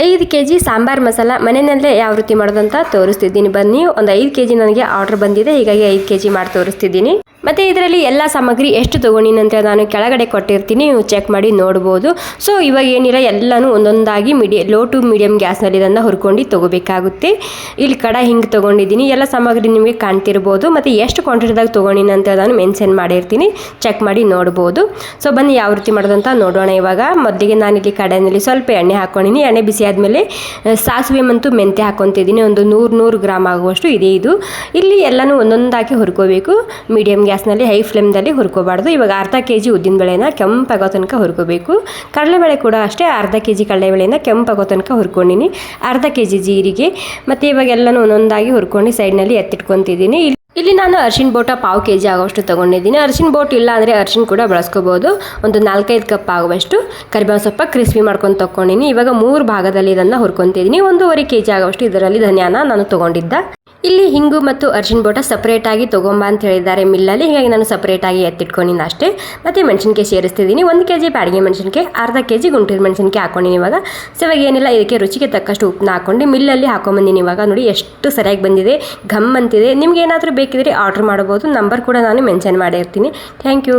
5 kg sambar masala ಮನೆಯಲ್ಲೇ ಯಾವ ರೀತಿ ಮಾಡೋದಂತ ತೋರಿಸ್ತಿದ್ದೀನಿ. ಬನ್ನಿ, ಒಂದು 5 kg ನನಗೆ ಆರ್ಡರ್ ಬಂದಿದೆ, ಹೀಗಾಗಿ 5 kg ಮಾಡಿ ತೋರಿಸ್ತಿದ್ದೀನಿ. ಮತ್ತು ಇದರಲ್ಲಿ ಎಲ್ಲ ಸಾಮಗ್ರಿ ಎಷ್ಟು ತೊಗೊಂಡಿನಂತ ನಾನು ಕೆಳಗಡೆ ಕೊಟ್ಟಿರ್ತೀನಿ, ನೀವು ಚೆಕ್ ಮಾಡಿ ನೋಡ್ಬೋದು. ಸೊ ಇವಾಗ ಏನಿಲ್ಲ, ಎಲ್ಲನೂ ಒಂದೊಂದಾಗಿ ಲೋ ಟು ಮೀಡಿಯಮ್ ಗ್ಯಾಸ್ನಲ್ಲಿ ಇದನ್ನು ಹುರ್ಕೊಂಡು ತೊಗೋಬೇಕಾಗುತ್ತೆ. ಇಲ್ಲಿ ಕಡಾಯಿ ಹಿಂಗೆ ತೊಗೊಂಡಿದ್ದೀನಿ, ಎಲ್ಲ ಸಾಮಗ್ರಿ ನಿಮಗೆ ಕಾಣ್ತಿರ್ಬೋದು. ಮತ್ತು ಎಷ್ಟು ಕ್ವಾಂಟಿಟಿದಾಗ ತೊಗೊಂಡಿನಂತ ನಾನು ಮೆನ್ಷನ್ ಮಾಡಿರ್ತೀನಿ, ಚೆಕ್ ಮಾಡಿ ನೋಡ್ಬೋದು. ಸೊ ಬನ್ನಿ ಯಾವ ರೀತಿ ಮಾಡೋದಂತ ನೋಡೋಣ. ಇವಾಗ ಮೊದಲಿಗೆ ನಾನಿಲ್ಲಿ ಕಡಾಯಿನಲ್ಲಿ ಸ್ವಲ್ಪ ಎಣ್ಣೆ ಹಾಕ್ಕೊಂಡಿನಿ. ಎಣ್ಣೆ ಬಿಸಿ ಆದಮೇಲೆ ಸಾಸಿವೆ ಮತ್ತು ಮೆಂತ್ಯ ಹಾಕ್ಕೊತಿದ್ದೀನಿ. ಒಂದು 100 ಗ್ರಾಮ್ ಆಗುವಷ್ಟು ಇದೆ ಇದು. ಇಲ್ಲಿ ಎಲ್ಲನೂ ಒಂದೊಂದಾಗಿ ಹುರ್ಕೋಬೇಕು. ಮೀಡಿಯಮ್ ಗ್ಯಾಸ್ನಲ್ಲಿ, ಹೈ ಫ್ಲೇಮ್ದಲ್ಲಿ ಹುರ್ಕೋಬಾರ್ದು. ಇವಾಗ ಅರ್ಧ kg ಉದ್ದಿನಬೇಳೆನ ಕೆಂಪಾಗೋ ತನಕ ಹುರ್ಕೋಬೇಕು. ಕಡಲೆಬೇಳೆ ಕೂಡ ಅಷ್ಟೇ, ಅರ್ಧ kg ಕಡಲೆಬೇಳೆನ ಕೆಂಪಾಗೋ ತನಕ ಹುರ್ಕೊಂಡಿನಿ. ಅರ್ಧ kg ಜೀರಿಗೆ, ಮತ್ತು ಇವಾಗ ಎಲ್ಲನೂ ಒಂದೊಂದಾಗಿ ಹುರ್ಕೊಂಡು ಸೈಡ್ನಲ್ಲಿ ಎತ್ತಿಟ್ಕೊತಿದ್ದೀನಿ. ಇಲ್ಲಿ ನಾನು ಅರಿಶಿನ ಬೋಟ 1/2 kg ಆಗುವಷ್ಟು ತೊಗೊಂಡಿದ್ದೀನಿ. ಅರಿಶಿನ ಬೋಟ್ ಇಲ್ಲ ಅಂದರೆ ಅರಿಶಿನ ಕೂಡ ಬಳಸ್ಕೋಬೋದು. ಒಂದು 4-5 ಕಪ್ ಆಗುವಷ್ಟು ಕರಿಬೇವು ಸೊಪ್ಪ ಕ್ರಿಸ್ಪಿ ಮಾಡ್ಕೊಂಡು ತೊಗೊಂಡಿನಿ. ಇವಾಗ 3 ಭಾಗದಲ್ಲಿ ಇದನ್ನು ಹುರ್ಕೊತಿದ್ದೀನಿ. 1.5 kg ಆಗುವಷ್ಟು ಇದರಲ್ಲಿ ಧನಿಯಾನ ನಾನು ತೊಗೊಂಡಿದ್ದ. ಇಲ್ಲಿ ಹಿಂಗು ಮತ್ತು ಅರಿಶಿನ ಬೋಟ ಸಪ್ರೇಟಾಗಿ ತೊಗೊಂಬ ಅಂತ ಹೇಳಿದ್ದಾರೆ ಮಿಲ್ಲಲ್ಲಿ, ಹೀಗಾಗಿ ನಾನು ಸಪ್ರೇಟಾಗಿ ಎತ್ತಿಟ್ಕೊಂಡಿನಿ ಅಷ್ಟೇ. ಮತ್ತು ಮೆಣಸಿನ್ಕಾಯಿ ಸೇರಿಸ್ತಿದ್ದೀನಿ. 1 kg ಬ್ಯಾಡಗಿ ಮೆಣಸಿನ್ಕಾಯಿ, ಅರ್ಧ kg ಗುಂಟೂರು ಮೆಣಸಿನ್ಕಾಯಿ ಹಾಕೊಂಡಿನಿ ಇವಾಗ. ಸೊ ಇವಾಗ ಏನಿಲ್ಲ, ಇದಕ್ಕೆ ರುಚಿಗೆ ತಕ್ಕಷ್ಟು ಉಪ್ಪನ್ನ ಹಾಕ್ಕೊಂಡು ಮಿಲ್ಲಲ್ಲಿ ಹಾಕೊಂಬಂದಿನಿ. ಇವಾಗ ನೋಡಿ ಎಷ್ಟು ಸರಿಯಾಗಿ ಬಂದಿದೆ, ಘಮ್ ಅಂತಿದೆ. ನಿಮ್ಗೆ ಏನಾದರೂ ಬೇಕಿದ್ರೆ ಆರ್ಡ್ರ್ ಮಾಡ್ಬೋದು. ನಂಬರ್ ಕೂಡ ನಾನು ಮೆನ್ಷನ್ ಮಾಡಿರ್ತೀನಿ. Thank you.